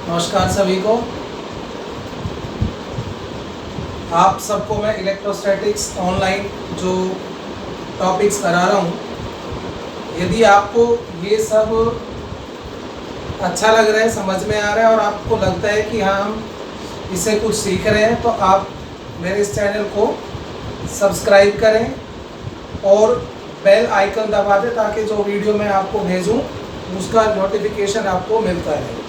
नमस्कार सभी को। आप सबको मैं इलेक्ट्रोस्टैटिक्स ऑनलाइन जो टॉपिक्स करा रहा हूँ, यदि आपको ये सब अच्छा लग रहा है, समझ में आ रहा है और आपको लगता है कि हाँ हम इससे कुछ सीख रहे हैं, तो आप मेरे इस चैनल को सब्सक्राइब करें और बेल आइकन दबा दें ताकि जो वीडियो मैं आपको भेजूँ उसका नोटिफिकेशन आपको मिलता रहे।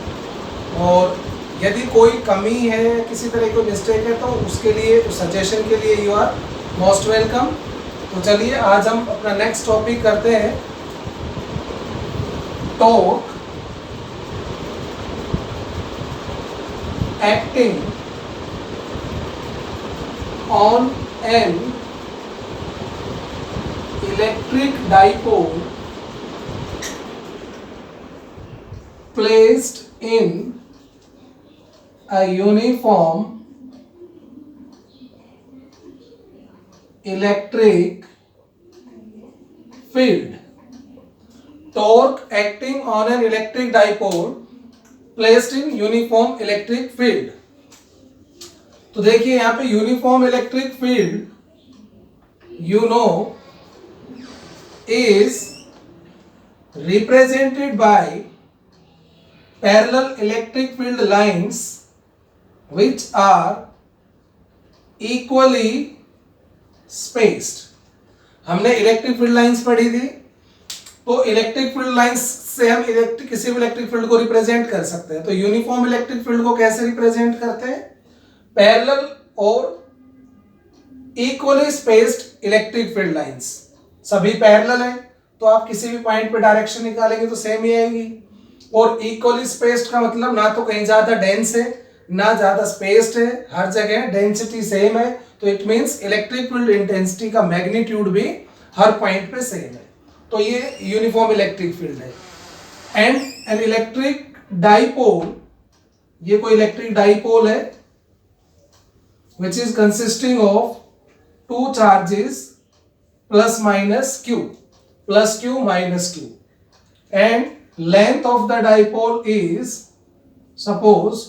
और यदि कोई कमी है, किसी तरह कोई मिस्टेक है, तो उसके लिए, सजेशन के लिए यू आर मोस्ट वेलकम। तो चलिए आज हम अपना नेक्स्ट टॉपिक करते हैं, torque acting on an electric dipole placed in a uniform electric field. Torque acting on an electric dipole placed in uniform electric field. तो देखिए यहाँ पे uniform electric field you know is represented by parallel electric field lines which are equally spaced. हमने electric field lines पढ़ी थी, तो electric field lines से हम किसी भी इलेक्ट्रिक फील्ड को रिप्रेजेंट कर सकते हैं। तो यूनिफॉर्म इलेक्ट्रिक फील्ड को कैसे रिप्रेजेंट करते हैं? पैरेलल और equally spaced electric field lines. सभी पैरेलल है तो आप किसी भी पॉइंट पे डायरेक्शन निकालेंगे तो सेम ही आएगी। और इक्वली स्पेस्ड का मतलब ना तो कहीं ज्यादा डेंस है ना ज्यादा स्पेस्ड है, हर जगह डेंसिटी सेम है। तो it means electric field intensity का मैग्नीट्यूड भी हर पॉइंट पे सेम है। तो ये यूनिफॉर्म इलेक्ट्रिक फील्ड है। एंड एन इलेक्ट्रिक डाइपोल, ये कोई इलेक्ट्रिक डाइपोल है which is consisting of two charges plus minus q, plus q minus q, and length of the dipole is suppose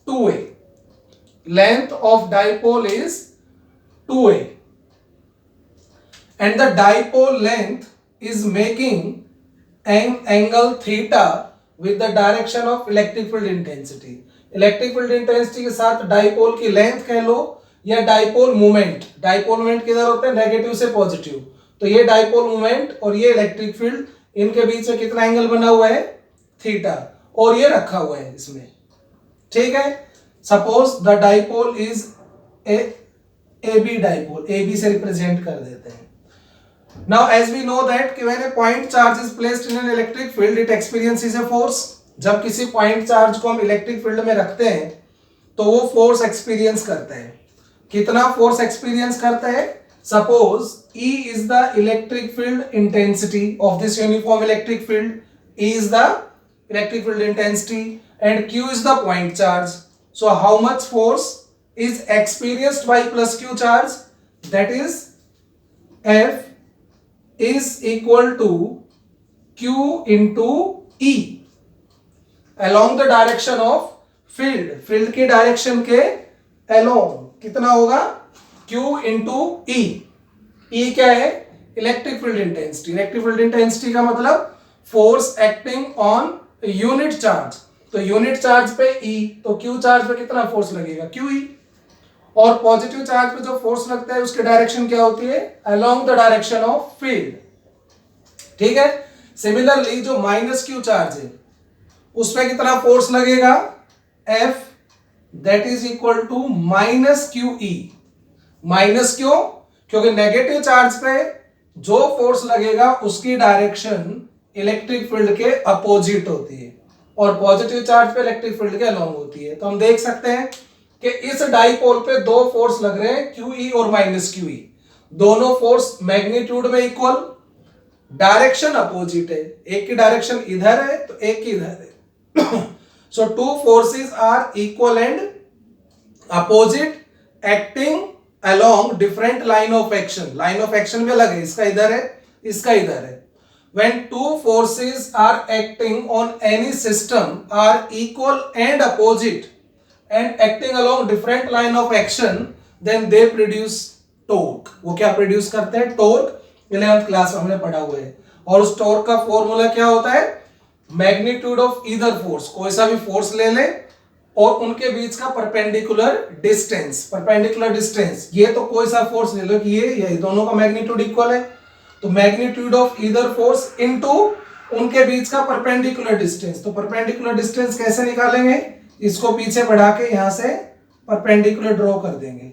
2a. Length of dipole is 2a and the dipole length is making an angle theta with the direction of electric field intensity. Electric field intensity के साथ dipole की length कह लो या dipole moment. Dipole moment किधर होता है? Negative से positive. तो ये डाइपोल मोमेंट और ये इलेक्ट्रिक फील्ड, इनके बीच में कितना एंगल बना हुआ है? थीटा। और ये रखा हुआ है इसमें, ठीक है। Suppose the dipole is A B dipole, A B से रिप्रेजेंट कर देते हैं। Now as we know that कि when a point charge is placed in an electric field it experiences a force. जब किसी पॉइंट चार्ज को हम electric field में रखते हैं तो वो फोर्स एक्सपीरियंस करते हैं। कितना फोर्स एक्सपीरियंस करते हैं? Suppose E is the electric field intensity of this uniform electric field. E is the electric field intensity and Q is the point charge. So how much force is experienced by plus Q charge? That is F is equal to Q into E along the direction of field. Field की direction के along कितना होगा? Q into E. E क्या है? Electric field intensity. Electric field intensity का मतलब force acting on unit charge. तो unit charge पे E, तो Q चार्ज पे कितना फोर्स लगेगा? QE। और पॉजिटिव चार्ज पे जो फोर्स लगता है उसकी डायरेक्शन क्या होती है? Along the direction of field, ठीक है। सिमिलरली जो माइनस Q चार्ज है उस पे कितना फोर्स लगेगा? F, that is equal to minus QE। Minus क्यों? क्योंकि नेगेटिव चार्ज पे जो फोर्स लगेगा उसकी डायरेक्शन इलेक्ट्रिक फील्ड के अपोजिट होती है और पॉजिटिव चार्ज पे इलेक्ट्रिक फील्ड के अलोंग होती है। तो हम देख सकते हैं कि इस डाइपोल पे दो फोर्स लग रहे हैं, QE और माइनस QE। दोनों फोर्स मैग्नीट्यूड में इक्वल, डायरेक्शन अपोजिट है। एक की डायरेक्शन इधर है तो एक की इधर है। So two forces are equal and opposite acting along different line of action. Line of action भी अलग है, इसका इधर है, इसका इधर है। when two forces are acting on any system are equal and opposite and acting along different line of action, then they produce torque. वो क्या प्रोड्यूस करते हैं? टॉर्क। 11th क्लास में हमने पढ़ा हुआ है। और उस टॉर्क का फॉर्मूला क्या होता है? मैग्नीट्यूड ऑफ ईदर फोर्स, कोई सा भी फोर्स ले ले और उनके बीच का परपेंडिकुलर डिस्टेंस। परपेंडिकुलर डिस्टेंस, ये तो कोई सा फोर्स ले लो कि ये दोनों का मैग्नीट्यूड इक्वल है, तो magnitude of either force into उनके बीच का परपेंडिकुलर डिस्टेंस। तो परपेंडिकुलर डिस्टेंस कैसे निकालेंगे? इसको पीछे बढ़ा के यहां से परपेंडिकुलर ड्रॉ कर देंगे।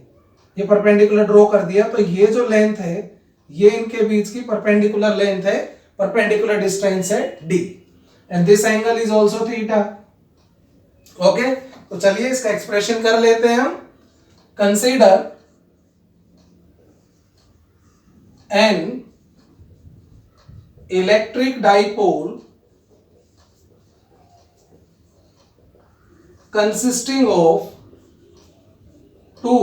ये परपेंडिकुलर ड्रॉ कर दिया तो ये जो लेंथ है ये इनके बीच की परपेंडिकुलर लेंथ है, परपेंडिकुलर डिस्टेंस है d, and this angle is also theta. Okay, तो चलिए इसका एक्सप्रेशन कर लेते हैं हम। Consider an electric dipole consisting of two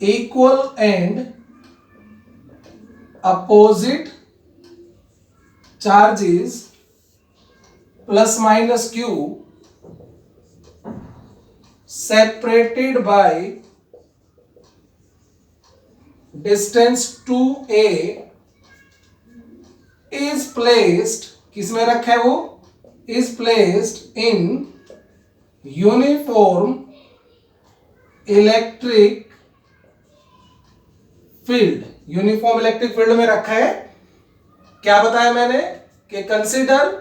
equal and opposite charges plus minus q separated by distance 2a is placed, किसमें रखा है वो? is placed in uniform electric field। Uniform electric field में रखा है। क्या बताया मैंने कि कंसीडर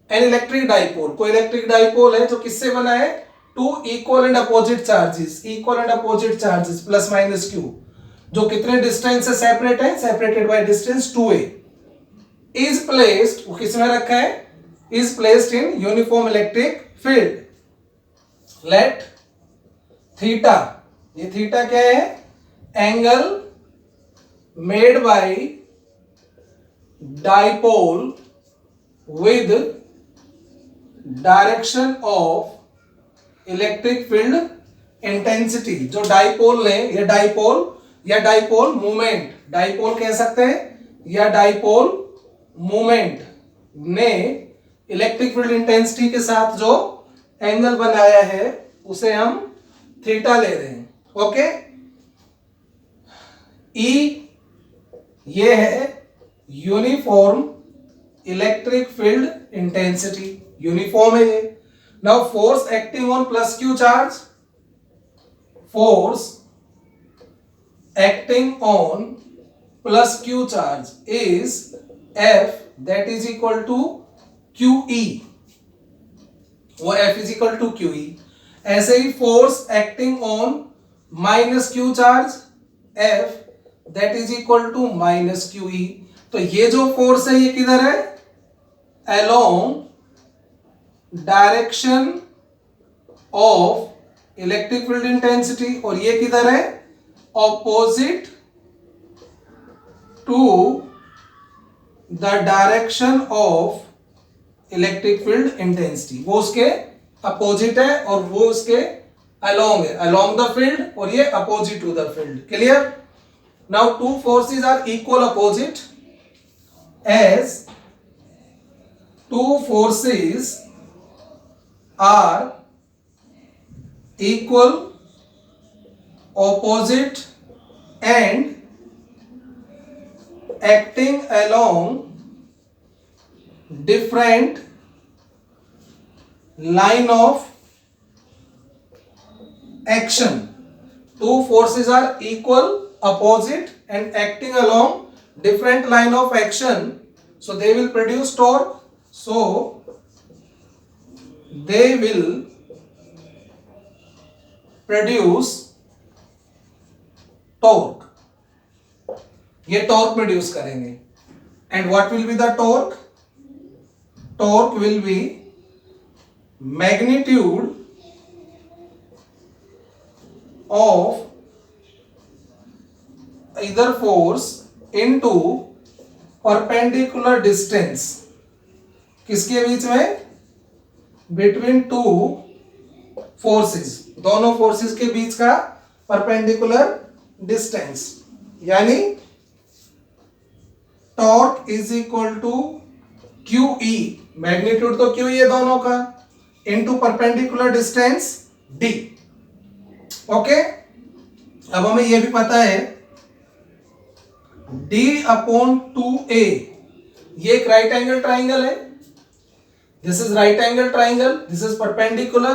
एन इलेक्ट्रिक डाइपोल, कोई इलेक्ट्रिक डाइपोल है जो किससे बना है? Two equal and opposite charges, equal and opposite charges plus minus q, जो कितने डिस्टेंस से सेपरेट है? Separated by distance 2a, is placed, वो किसमें रखा है? is placed in uniform electric field. Let theta, ये theta क्या है? Angle made by dipole with direction of electric field intensity। जो डाइपोल ने, ये डाइपोल या डाइपोल मूवमेंट, डाइपोल कह सकते हैं या डाइपोल मूवमेंट ने इलेक्ट्रिक फील्ड इंटेंसिटी के साथ जो एंगल बनाया है उसे हम थीटा ले रहे हैं। ओके, ई ये है uniform electric field intensity, uniform है ये। Now force acting on plus Q charge, force acting on plus Q charge is F, that is equal to QE, वो F is equal to QE। ऐसे ही force acting on minus Q charge, F that is equal to minus QE। तो ये जो force है ये किधर है? along direction of electric field intensity, और ये किधर है? Opposite to the direction of electric field intensity. वो उसके अपोजिट है और वो उसके अलोंग है, अलोंग द फील्ड, और ये opposite to the field. Clear? Now two forces are equal opposite as two forces are equal opposite and acting along different line of action. Two forces are equal, opposite and acting along different line of action, so they will produce torque. So they will produce torque, ये torque produce करेंगे। And what will be the torque? Torque will be magnitude of either force into perpendicular distance, किसके बीच में? Between two forces, दोनों forces के बीच का perpendicular distance, यानी torque is equal to q E, magnitude तो क्यू है दोनों का, into perpendicular distance d. Okay, अब हमें यह भी पता है d अपॉन 2a, ये एक राइट एंगल ट्राइंगल है, this is right angle triangle, this is perpendicular,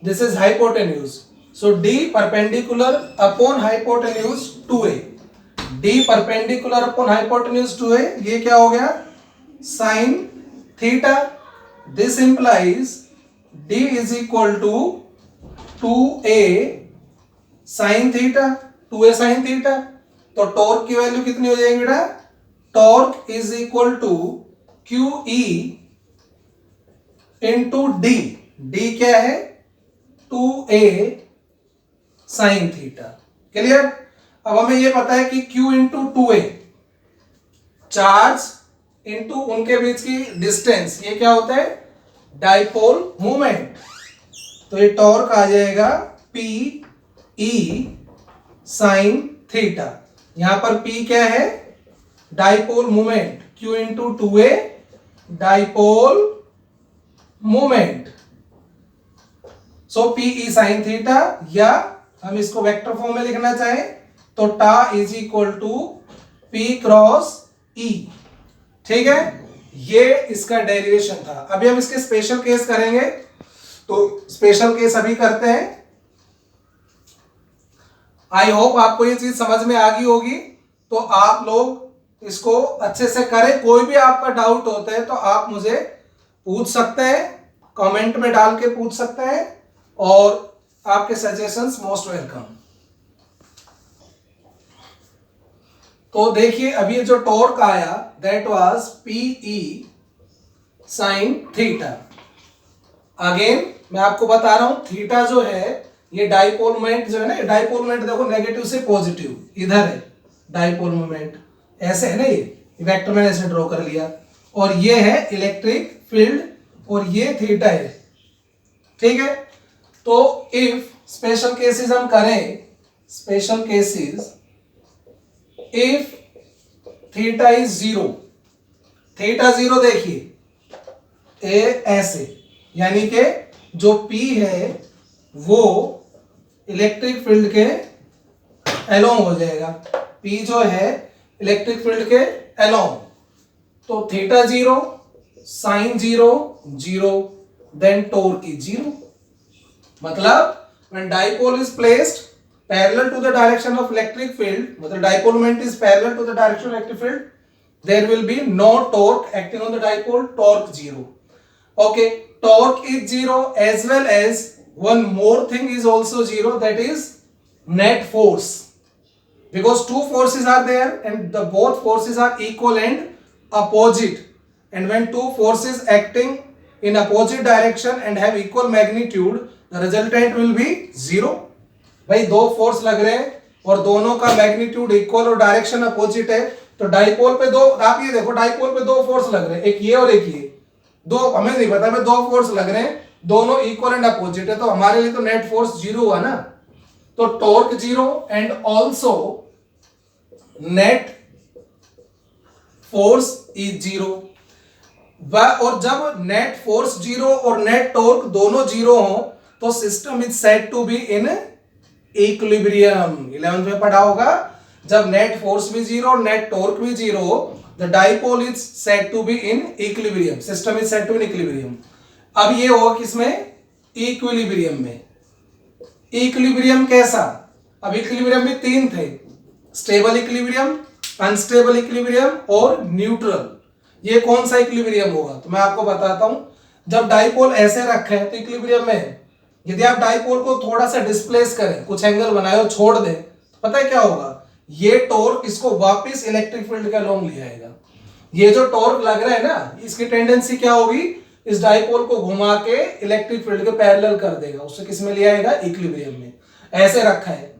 this is hypotenuse, so d perpendicular upon hypotenuse 2a, d perpendicular upon hypotenuse 2a, ये क्या हो गया sine theta, this implies d is equal to 2a sine theta, 2a sine theta. तो torque की value कितनी हो जाएगी बेटा, torque is equal to q E into D, D क्या है 2a साइन थीटा। क्लियर? अब हमें यह पता है कि q into 2a, charge into उनके बीच की डिस्टेंस, ये क्या होता है डाइपोल मोमेंट, तो ये टॉर्क आ जाएगा p e साइन थीटा। यहां पर p क्या है dipole moment, q into 2a dipole moment, so p e sine theta, या हम इसको वेक्टर फॉर्म में लिखना चाहें तो tau is equal to p cross e। ठीक है, ये इसका डेरिवेशन था। अभी हम इसके स्पेशल केस करेंगे, तो स्पेशल केस अभी करते हैं। आई होप आपको ये चीज समझ में आ गई होगी, तो आप लोग इसको अच्छे से करें। कोई भी आपका डाउट होता है तो आप मुझे पूछ सकते हैं, कमेंट में डाल के पूछ सकते हैं, और आपके सजेशंस मोस्ट वेलकम। तो देखिए अभी जो टॉर्क आया that was PE sine theta. Again मैं आपको बता रहा हूं, थीटा जो है ये डाइपोल मोमेंट जो है ना, डाइपोल मोमेंट देखो नेगेटिव से पॉजिटिव इधर है, डाइपोल मोमेंट ऐसे है ना, ये वेक्टर मैंने ऐसे ड्रॉ कर लिया, और ये है इलेक्ट्रिक फील्ड और ये थीटा है। ठीक है, तो इफ स्पेशल केसेस हम करें, special cases if theta is zero, theta zero देखिए ए ऐसे, यानी कि जो P है वो इलेक्ट्रिक फील्ड के एलोंग हो जाएगा, P जो है इलेक्ट्रिक फील्ड के एलोंग, तो theta zero sine zero zero, then torque is zero. मतलब when dipole is placed parallel to the direction of electric field, मतलब dipole moment is parallel to the direction of electric field, there will be no torque acting on the dipole, torque zero. Okay, torque is zero, as well as one more thing is also zero, that is net force, because two forces are there and the both forces are equal and opposite, and when two forces acting in opposite direction and have equal magnitude, the resultant will be zero. भाई दो force लग रहे हैं और दोनों का magnitude equal और direction opposite है, तो डाइपोल पे दो, आप ये देखो डाइपोल पे दो फोर्स लग रहे हैं, एक ये और एक ये, दो हमें नहीं पता, दो फोर्स लग रहे हैं, दोनों इक्वल एंड अपोजिट है, तो हमारे लिए तो नेट फोर्स जीरो हुआ ना, तो torque zero and also net force is zero. और जब नेट फोर्स जीरो और नेट टॉर्क दोनों जीरो हो तो system is said to be in equilibrium. 11th में पढ़ा होगा, जब नेट फोर्स भी जीरो और नेट टॉर्क भी zero, the dipole is said to be in equilibrium, system is said to in equilibrium. अब ये होगा किसमें, इक्विलिब्रियम में। इक्विलिब्रियम कैसा, अब इक्विलिब्रियम में तीन थे, स्टेबल इक्विलिब्रियम, अनस्टेबल इक्विलिब्रियम और न्यूट्रल। ये कौन सा इक्विलिब्रियम होगा, तो मैं आपको बताता हूं। जब डाइपोल ऐसे रखा है तो इक्विलिब्रियम में है, यदि आप डाइपोल को थोड़ा सा डिस्प्लेस करें, कुछ एंगल बनाए और छोड़ दें, तो पता है क्या होगा, ये टॉर्क इसको वापस इलेक्ट्रिक फील्ड के अलोंग ले आएगा। ये जो टॉर्क लग रहा है ना, इसकी टेंडेंसी क्या होगी, इस डाइपोल को घुमा के इलेक्ट्रिक फील्ड के पैरेलल कर देगा, उससे किस में ले आएगा, इक्विलिब्रियम में। ऐसे रखा है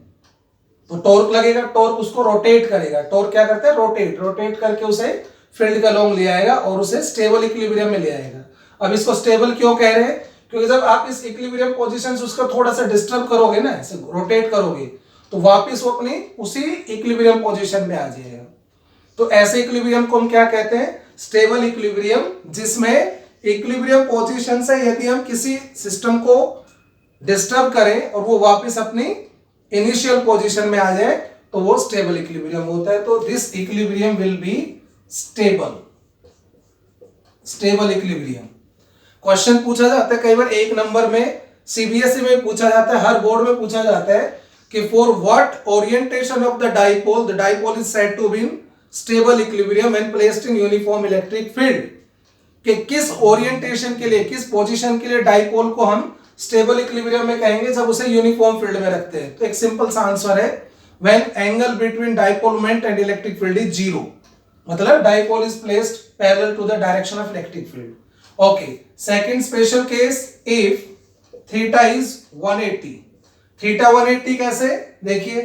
तो टॉर्क लगेगा, टॉर्क उसको रोटेट करेगा, टॉर्क क्या करता है, रोटेट करके उसे फील्ड के अलोंग ले आएगा और उसे स्टेबल इक्विलिब्रियम में ले आएगा। अब इसको स्टेबल क्यों कह रहे हैं, क्योंकि जब आप इस इक्विलिब्रियम पोजीशन से उसका थोड़ा सा डिस्टर्ब करोगे ना, ऐसे रोटेट करोगे, तो वापस वो अपनी उसी इक्विलिब्रियम पोजीशन में आ जाएगा। तो ऐसे इक्विलिब्रियम को हम क्या कहते हैं? स्टेबल इक्विलिब्रियम, जिसमें इक्विलिब्रियम पोजीशन से यदि हम किसी सिस्टम को डिस्टर्ब करें और वो वापस अपनी इनिशियल पोजीशन में आ जाए तो वो स्टेबल इक्विलिब्रियम होता है। तो this equilibrium will be stable, stable equilibrium. Question पूछा जाता है कई बार एक नंबर में, सीबीएसई में पूछा जाता है, हर बोर्ड में पूछा जाता है कि for what orientation of the dipole is said to be in stable equilibrium when placed in uniform electric field, कि किस ओरिएंटेशन के लिए, किस पोजीशन के लिए डाइपोल को हम स्टेबल इक्विलिब्रियम में कहेंगे जब उसे यूनिफॉर्म फील्ड में रखते हैं। तो एक सिंपल सा आंसर है when angle between dipole moment and electric field is zero, मतलब dipole is placed parallel to the direction of electric field. Okay, second special case, if theta is 180। Theta 180 कैसे? देखिए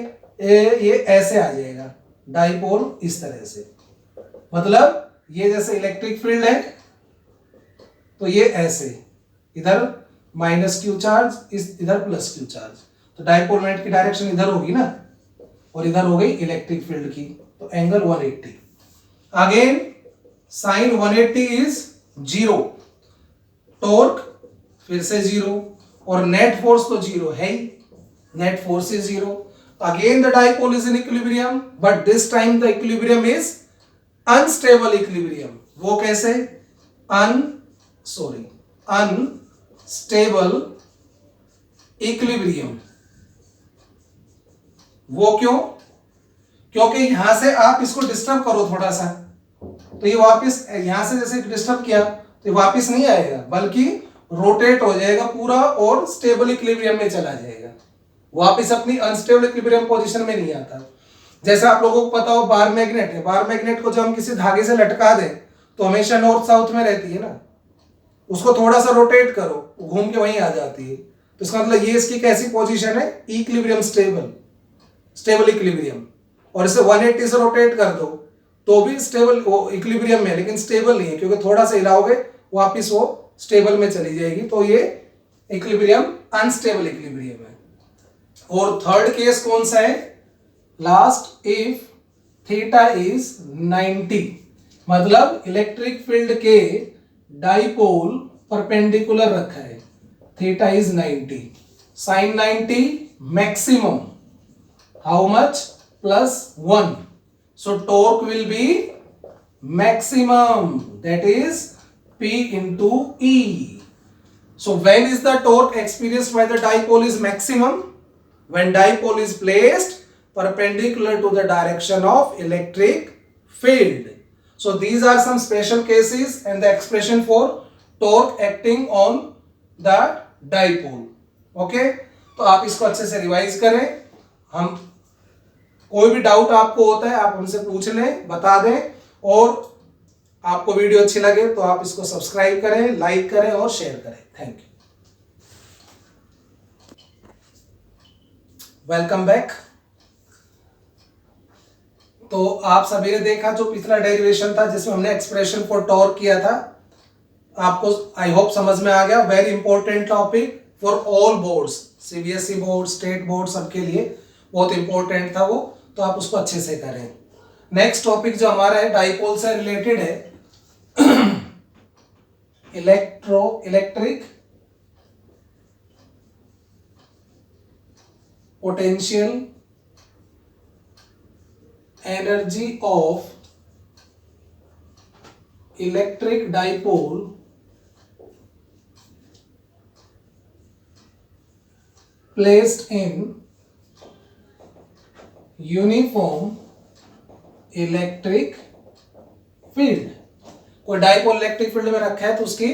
ये ऐसे आ जाएगा, डाइपोल इस तरह से, मतलब ये जैसे इलेक्ट्रिक फील्ड है तो ये ऐसे, इधर माइनस क्यू चार्ज, इधर प्लस क्यू चार्ज, तो डाइपोल मोमेंट की डायरेक्शन इधर होगी ना, और इधर हो गई इलेक्ट्रिक फील्ड की, तो angle 180। Again sine 180 is zero, torque फिर से जीरो, और नेट फोर्स तो जीरो है ही, net force is zero. Again the dipole is in equilibrium, but this time the equilibrium is unstable equilibrium. वो कैसे? Unstable equilibrium. वो क्यों? क्योंकि यहां से आप इसको डिस्टर्ब करो थोड़ा सा, तो ये वापस यहां से जैसे डिस्टर्ब किया तो ये वापस नहीं आएगा, बल्कि रोटेट हो जाएगा पूरा और स्टेबल इक्विलिब्रियम में चला जाएगा, वापस अपनी अनस्टेबल इक्विलिब्रियम पोजीशन में नहीं आता। जैसे आप लोगों को पता हो बार मैग्नेट है, बार मैग्नेट को जब हम किसी धागे से लटका दें तो हमेशा नॉर्थ साउथ में रहती है ना, उसको थोड़ा सा रोटेट करो, घूम के वहीं आ जाती है। तो इसका मतलब ये इसकी कैसी पोजीशन है? Equilibrium, stable, stable equilibrium. और इसे 180 से रोटेट कर दो तो भी स्टेबल, वो इक्विलिब्रियम में, लेकिन स्टेबल नहीं है, क्योंकि थोड़ा सा हिलाओगे वापस वो स्टेबल में चली जाएगी, तो ये इक्विलिब्रियम अनस्टेबल इक्विलिब्रियम है। और थर्ड केस कौन सा है? लास्ट, इफ थीटा इज 90, मतलब इलेक्ट्रिक फील्ड के डाइपोल परपेंडिकुलर रखा है, theta is 90, sine 90 maximum, how much? +1, so torque will be maximum, that is P into E. So when is the torque experienced by the dipole is maximum? When dipole is placed perpendicular to the direction of electric field. So these are some special cases and the expression for torque acting on the dipole. Okay? तो आप इसको अच्छे से revise करें। हम कोई भी doubt आपको होता है आप हमसे पूछ लें, बता दें, और आपको वीडियो अच्छी लगे तो आप इसको सब्सक्राइब करें, लाइक करें और शेयर करें। Thank you. Welcome back. तो आप सभी ने देखा जो पिछला डेरिवेशन था जिसमें हमने एक्सप्रेशन फॉर टॉर्क किया था, आपको आई होप समझ में आ गया। Very important topic for all boards, CBSE board, state board, सबके लिए बहुत इंपॉर्टेंट था वो, तो आप उसको अच्छे से करें। नेक्स्ट टॉपिक जो हमारा है डाइपोल से रिलेटेड है, electric potential energy of electric dipole placed in uniform electric field. कोई डाइपोल इलेक्ट्रिक फील्ड में रखा है तो उसकी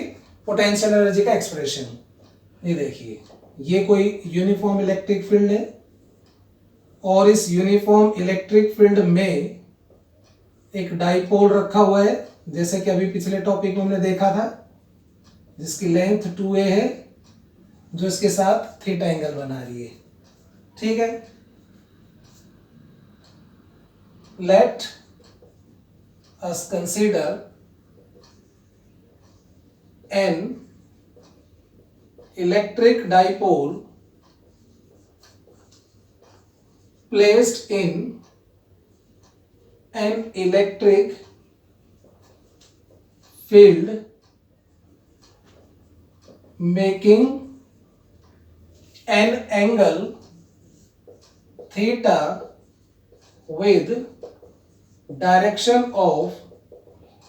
पोटेंशियल एनर्जी का एक्सप्रेशन ये देखिए, ये कोई यूनिफॉर्म इलेक्ट्रिक फील्ड है और इस यूनिफॉर्म इलेक्ट्रिक फील्ड में एक डाइपोल रखा हुआ है, जैसे कि अभी पिछले टॉपिक में हमने देखा था, जिसकी लेंथ 2a है, जो इसके साथ थीटा एंगल बना रही है। ठीक है, let us consider an electric dipole placed in an electric field making an angle theta with direction of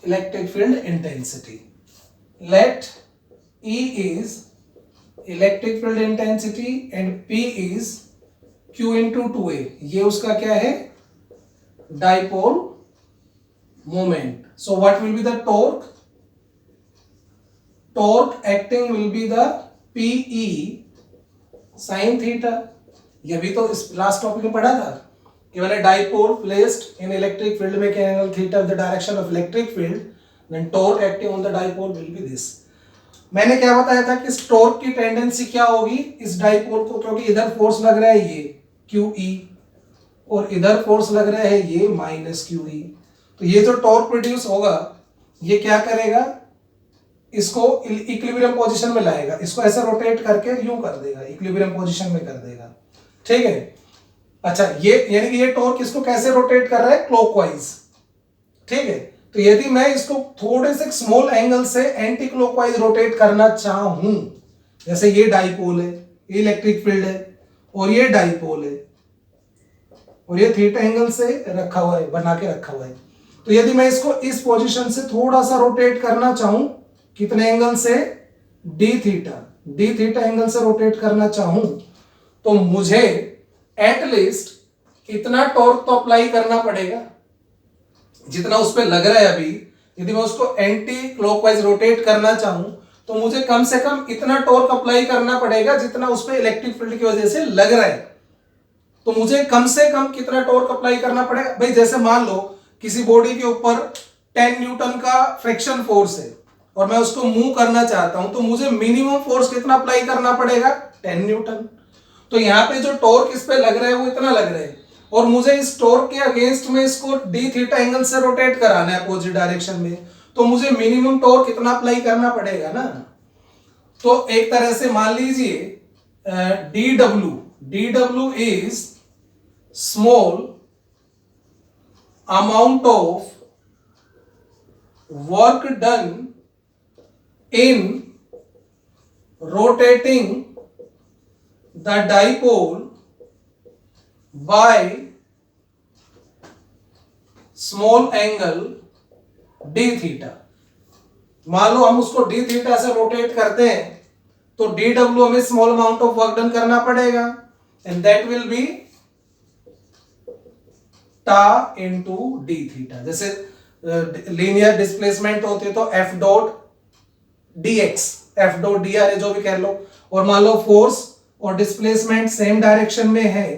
electric field intensity. Let E is electric field intensity and P is Q into 2A. ये उसका क्या है? Dipole moment. So what will be the torque? Torque acting will be the PE sin theta. ये भी तो इस last topic में पढ़ा था कि when a dipole placed in electric field making angle theta with the direction of electric field, then torque acting on the dipole will be this. मैंने क्या बताया था कि इस टॉर्क की टेंडेंसी क्या होगी इस डाइपोल को, क्योंकि इधर फोर्स लग रहा है ये QE और इधर फोर्स लग रहा है ये माइनस QE, तो ये जो टॉर्क प्रोड्यूस होगा ये क्या करेगा, इसको इक्विलिब्रियम पोजीशन में लाएगा, इसको ऐसे रोटेट करके यूं कर देगा, इक्विलिब्रियम पोजीशन में कर देगा, ठीक है। अच्छा, ये यानी कि ये टॉर्क इसको कैसे रोटेट कर रहा है, क्लॉकवाइज, ठीक है। तो यदि मैं इसको थोड़े से स्मॉल एंगल से एंटी क्लॉकवाइज रोटेट करना चाहूं, जैसे ये डाइपोल है, ये इलेक्ट्रिक फील्ड है और ये डाइपोल है और ये थीटा एंगल से रखा हुआ है, बना के रखा हुआ है, तो यदि मैं इसको इस पोजीशन से थोड़ा सा रोटेट करना चाहूं, कितने एंगल से, डी थीटा एंगल से रोटेट करना चाहूं, तो मुझे एटलीस्ट इतना टॉर्क तो अप्लाई करना पड़ेगा जितना उस पर लग रहा है अभी। यदि मैं उसको एंटी क्लॉकवाइज रोटेट करना चाहूं तो मुझे कम से कम इतना टॉर्क अप्लाई करना पड़ेगा जितना उस पर इलेक्ट्रिक फील्ड की वजह से लग रहा है। तो मुझे कम से कम कितना टॉर्क अप्लाई करना पड़ेगा भाई, जैसे मान लो किसी बॉडी के ऊपर 10 न्यूटन का फ्रिक्शन फोर्स है और मैं उसको मूव करना चाहता हूं, तो मुझे मिनिमम फोर्स कितना अप्लाई करना पड़ेगा, 10 न्यूटन। तो यहाँ पे जो टॉर्क इस पे लग रहा है वो इतना लग रहा है और मुझे इस टॉर्क के अगेंस्ट में इसको डी थीटा एंगल से रोटेट कराना है अपोजिट डायरेक्शन में, तो मुझे मिनिमम टॉर्क कितना अप्लाई करना पड़ेगा ना। तो एक तरह से मान लीजिए DW is small amount of work done in rotating the dipole by small angle d theta। मान लो हम उसको d theta से रोटेट करते हैं तो dw हमें small amount of work done करना पड़ेगा एंड दैट विल बी टा इनटू d theta। जैसे लीनियर डिस्प्लेसमेंट होती है तो f dot dx, f dot dr है जो भी कह लो, और मान लो फोर्स और डिस्प्लेसमेंट सेम डायरेक्शन में है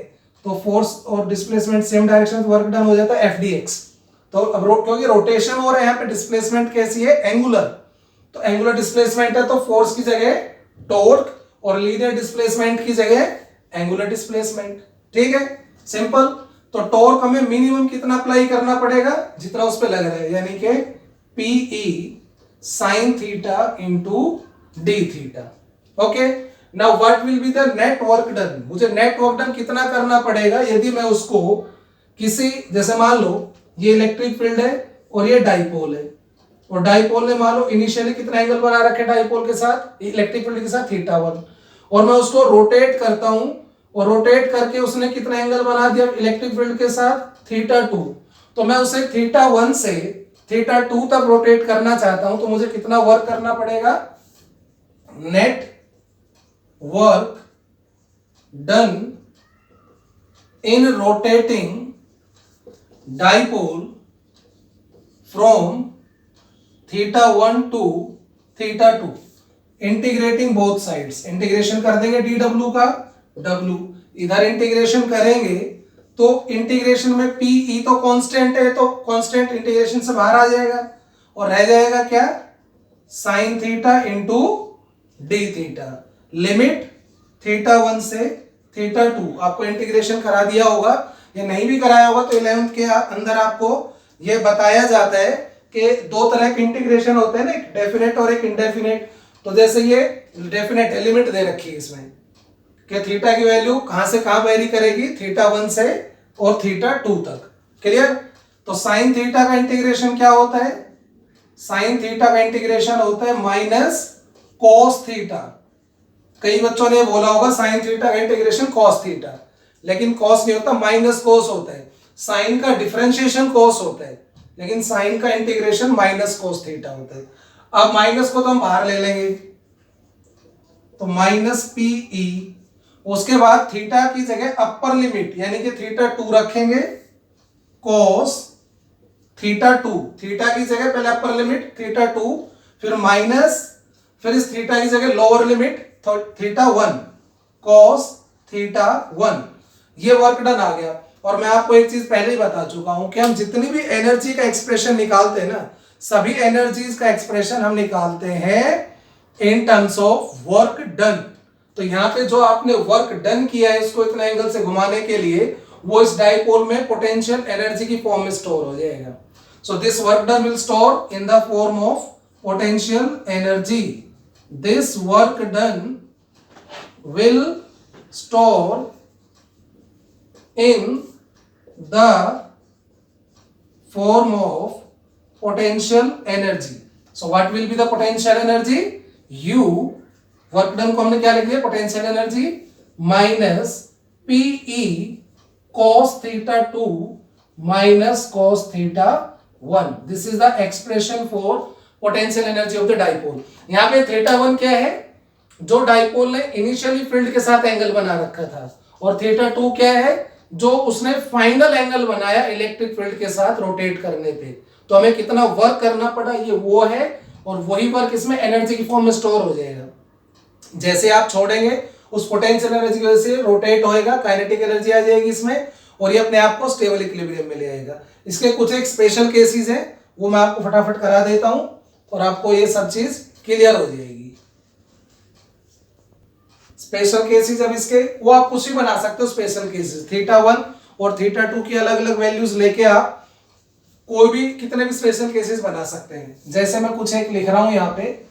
तो फोर्स और डिस्प्लेसमेंट सेम डायरेक्शन में वर्क डन हो जाता है f dx। तो अब क्योंकि रोटेशन हो रहा है यहाँ पे, डिस्प्लेसमेंट कैसी है, एंगुलर, तो एंगुलर डिस्प्लेसमेंट है तो फोर्स की जगह टॉर्क और लीनियर डिस्प्लेसमेंट की जगह एंगुलर डिस्प्लेसमेंट, ठीक है, सिंपल। तो टॉर्क हमें मिनिमम कितना अप्लाई करना पड़ेगा जितना उस पे लग रहा है, यानी कि PE sin theta into d theta। Okay, now what will be the net work done, मुझे नेट वर्क डन कितना करना पड़ेगा यदि मैं उसको किसी, जैसे मान लो ये इलेक्ट्रिक फील्ड है और ये डाइपोल है और डाइपोल ने मान लो इनिशियली कितना एंगल बना रखे डाइपोल के साथ, इलेक्ट्रिक फील्ड के साथ θ1, और मैं उसको रोटेट करता हूं और रोटेट करके उसने कितना एंगल बना दिया इलेक्ट्रिक फील्ड के साथ, θ2। तो मैं उसे θ1 से θ2 तक रोटेट करना चाहता हूं तो मुझे कितना वर्क करना पड़ेगा, net work done in rotating dipole from θ1 to θ2, integrating both sides, integration कर देंगे dw का, w इधर इंटीग्रेशन करेंगे तो इंटीग्रेशन में PE तो कांस्टेंट है तो कांस्टेंट इंटीग्रेशन से बाहर आ जाएगा और रह जाएगा क्या, sin theta into D theta, limit θ1 से θ2। आपको इंटीग्रेशन करा दिया होगा या नहीं भी कराया होगा तो 11th के अंदर आपको यह बताया जाता है कि दो तरह के इंटीग्रेशन होते हैं ना, एक डेफिनेट और एक इनडेफिनेट। तो जैसे ये डेफिनेट लिमिट दे रखी है इसमें कि थीटा की वैल्यू कहां से कहां वेरी करेगी, θ1 से और θ2 तक, क्लियर। तो साइन थीटा का इंटीग्रेशन क्या होता है? साइन थीटा का इंटीग्रेशन होता है माइनस कॉस थीटा। कई बच्चों ने बोला होगा साइन थीटा का इंटीग्रेशन कॉस थीटा, लेकिन कॉस नहीं होता, माइनस कॉस होता है। साइन का डिफरेंशिएशन कॉस होता है, लेकिन साइन का इंटीग्रेशन माइनस कॉस थीटा होता है। अब माइनस को तो हम बाहर ले लेंगे, तो माइनस पीई, उसके बाद थीटा की जगह अपर लिमिट यानी कि थीटा 2 रखेंगे, कॉस थीटा 2, थीटा की जगह पहले अपर लिमिट थीटा 2, फिर माइनस, फिर इस थीटा की जगह lower limit theta 1, cos theta 1। ये वर्क डन आ गया। और मैं आपको एक चीज पहले ही बता चुका हूं कि हम जितनी भी एनर्जी का एक्सप्रेशन निकालते हैं ना, सभी एनर्जीज का एक्सप्रेशन हम निकालते हैं in terms of work done. तो यहां पे जो आपने वर्क डन किया है इसको इतना एंगल से घुमाने के लिए, वो इस डाइपोल में पोटेंशियल एनर्जी की फॉर्म में स्टोर हो जाएगा। So this work done will store in the form of potential energy. This work done will store in the form of potential energy. So what will be the potential energy? U, work done को हमने क्या लिख दिया? potential energy minus PE cos theta 2 minus cos theta 1. This is the expression for potential energy of the dipole. यहाँ पे theta 1 क्या है? जो डाइपोल ने इनिशियली फील्ड के साथ एंगल बना रखा था, और थीटा 2 क्या है? जो उसने फाइनल एंगल बनाया इलेक्ट्रिक फील्ड के साथ रोटेट करने पे। तो हमें कितना वर्क करना पड़ा ये वो है, और वही वर्क इसमें एनर्जी की फॉर्म में स्टोर हो जाएगा। जैसे आप छोड़ेंगे उस पोटेंशियल एनर्जी की वजह से रोटेट होएगा, काइनेटिक एनर्जी आ जाएगी इसमें, और ये अपने आप को स्टेबल इक्विलिब्रियम में ले आएगा। इसके कुछ एक स्पेशल केसेस हैं, वो मैं आपको फटाफट करा देता हूं और आपको ये सब चीज क्लियर हो जाएगी। स्पेशल केसेस अब इसके वो आप कुछ भी बना सकते हो। स्पेशल केसेस थीटा 1 और थीटा 2 की अलग अलग वैल्यूज लेके आप कोई भी कितने भी स्पेशल केसेस बना सकते हैं। जैसे मैं कुछ एक लिख रहा हूं यहां पे,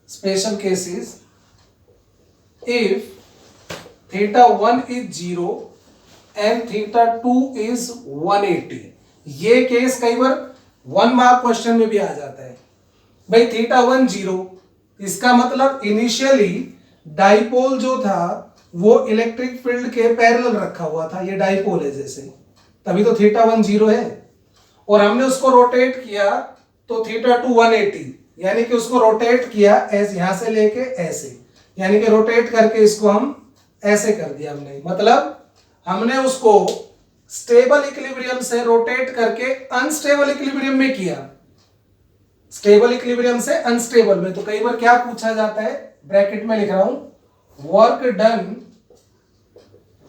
special cases, if theta 1 is 0 and theta 2 is 180। ये केस कई बार 1 मार्क क्वेश्चन में भी आ जाता है। भाई थीटा 1 0, इसका मतलब इनिशियली डाइपोल जो था वो इलेक्ट्रिक फील्ड के पैरेलल रखा हुआ था। ये डाइपोल है जैसे, तभी तो थीटा 1 0 है। और हमने उसको रोटेट किया तो थीटा 2 180, यानी कि उसको रोटेट किया ऐसे, यहां से लेके ऐसे, यानी कि रोटेट करके इसको हम ऐसे कर दिया हमने। मतलब हमने उसको स्टेबल इक्विलिब्रियम से रोटेट करके अनस्टेबल इक्विलिब्रियम में किया, स्टेबल इक्विलिब्रियम से अनस्टेबल में। तो कई बार क्या पूछा जाता है, ब्रैकेट में लिख रहा हूं, work done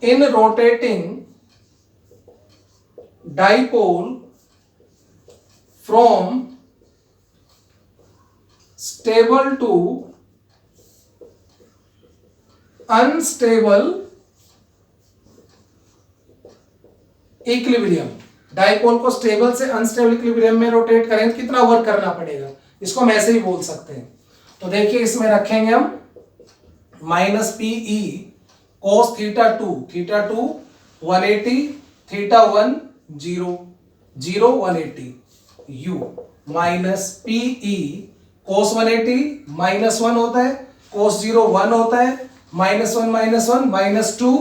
in rotating dipole from stable to unstable equilibrium. Dipole को स्टेबल से अनस्टेबल इक्विलिब्रियम में रोटेट करें तो कितना वर्क करना पड़ेगा, इसको हम ऐसे ही बोल सकते हैं। तो देखिए इसमें रखेंगे हम minus PE cos theta 2 180, theta 1 0 0 180 U minus PE cos 180 -1 होता है, कोस 0 1 होता है, -1 -2,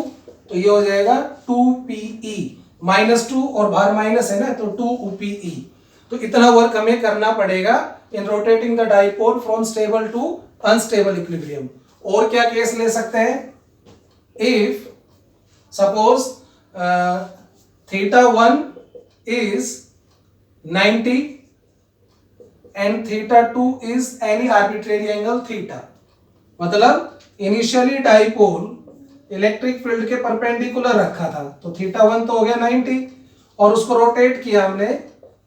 तो ये हो जाएगा 2PE, -2 और बाहर माइनस है ना, तो 2PE। तो इतना वर्क हमें करना पड़ेगा in rotating the dipole from stable to unstable equilibrium. और क्या केस ले सकते हैं, if suppose theta 1 is 90 and theta 2 is any arbitrary angle theta. मतलब इनिशियली डाइपोल इलेक्ट्रिक फील्ड के परपेंडिकुलर रखा था, तो थीटा 1 तो हो गया 90, और उसको रोटेट किया हमने,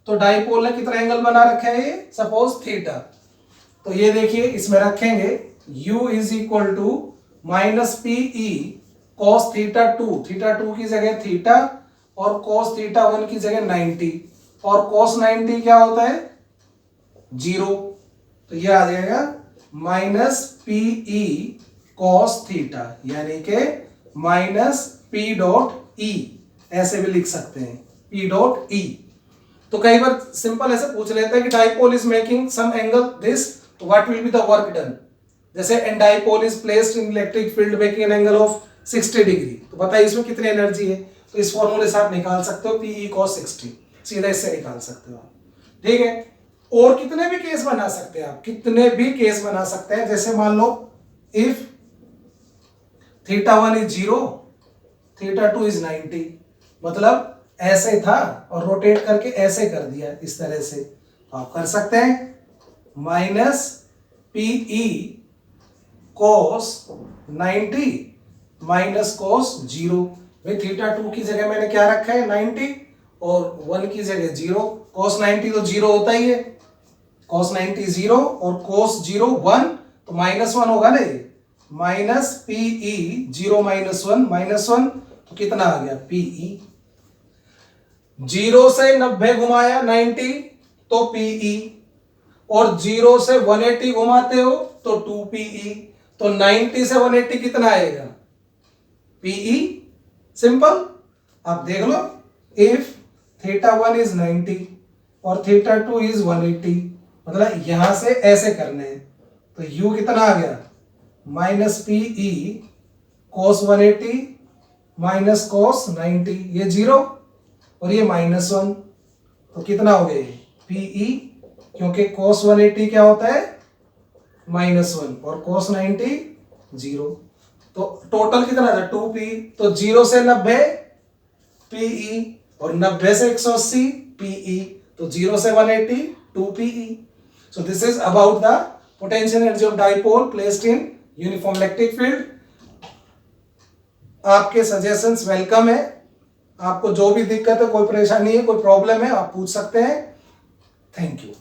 तो डाइपोल ने कितना एंगल बना रखा है ये, सपोज थीटा। तो ये देखिए इसमें रखेंगे u is equal to minus p E cos theta 2 की जगह थीटा और कॉस थीटा 1 की जगह 90, और कॉस 90 क्या होता है 0, तो ये आ जाएगा माइनस पीई कॉस थीटा, यानी के माइनस पी डॉट ई, ऐसे भी लिख सकते हैं P डॉट ई। तो कई बार सिंपल ऐसे पूछ लेते हैं कि dipole is making some angle this, तो what will be the work done. जैसे an dipole is placed in electric field making an angle of 60 degree, तो बताइए इसमें कितनी एनर्जी है। तो इस फॉर्मूले से आप निकाल सकते हो पीई cos 60, सीधा इससे निकाल सकते हो आप, ठीक है। और कितने भी केस बना सकते हैं आप, कितने भी केस बना सकते हैं। जैसे मान लो इफ θ1 इज 0, θ2 इज 90, मतलब ऐसे था और रोटेट करके ऐसे कर दिया इस तरह से, आप कर सकते हैं minus p E cos 90 minus cos 0। भाई θ2 की जगह मैंने क्या रखा है 90 और 1 की जगह 0। cos 90 तो 0 होता ही है, cos 90 0 और cos 0 1, तो -1 होगा ना ये, माइनस पीई 0 माइनस 1 तो कितना आ गया पीई। 0 से 90 घुमाया 90 तो पीई, और 0 से 180 घुमाते हो तो 2पीई, तो 90 से 180 कितना आएगा पीई। सिंपल, आप देख लो इफ θ1 इज 90 और θ2 इज 180, मतलब यहां से ऐसे करने हैं, तो u कितना आ गया minus p E cos 180 minus cos 90, ये 0 और ये -1, तो कितना हो गया पीई, क्योंकि cos 180 क्या होता है -1 और cos 90 0, तो टोटल कितना था 2p। तो 0 से 90 पीई और 90 से 180 पीई, तो 0 से 180 2pe। So this is about the potential energy of dipole placed in uniform electric field. आपके सजेशंस वेलकम है, आपको जो भी दिक्कत है, कोई परेशानी है, कोई प्रॉब्लम है, आप पूछ सकते हैं। Thank you.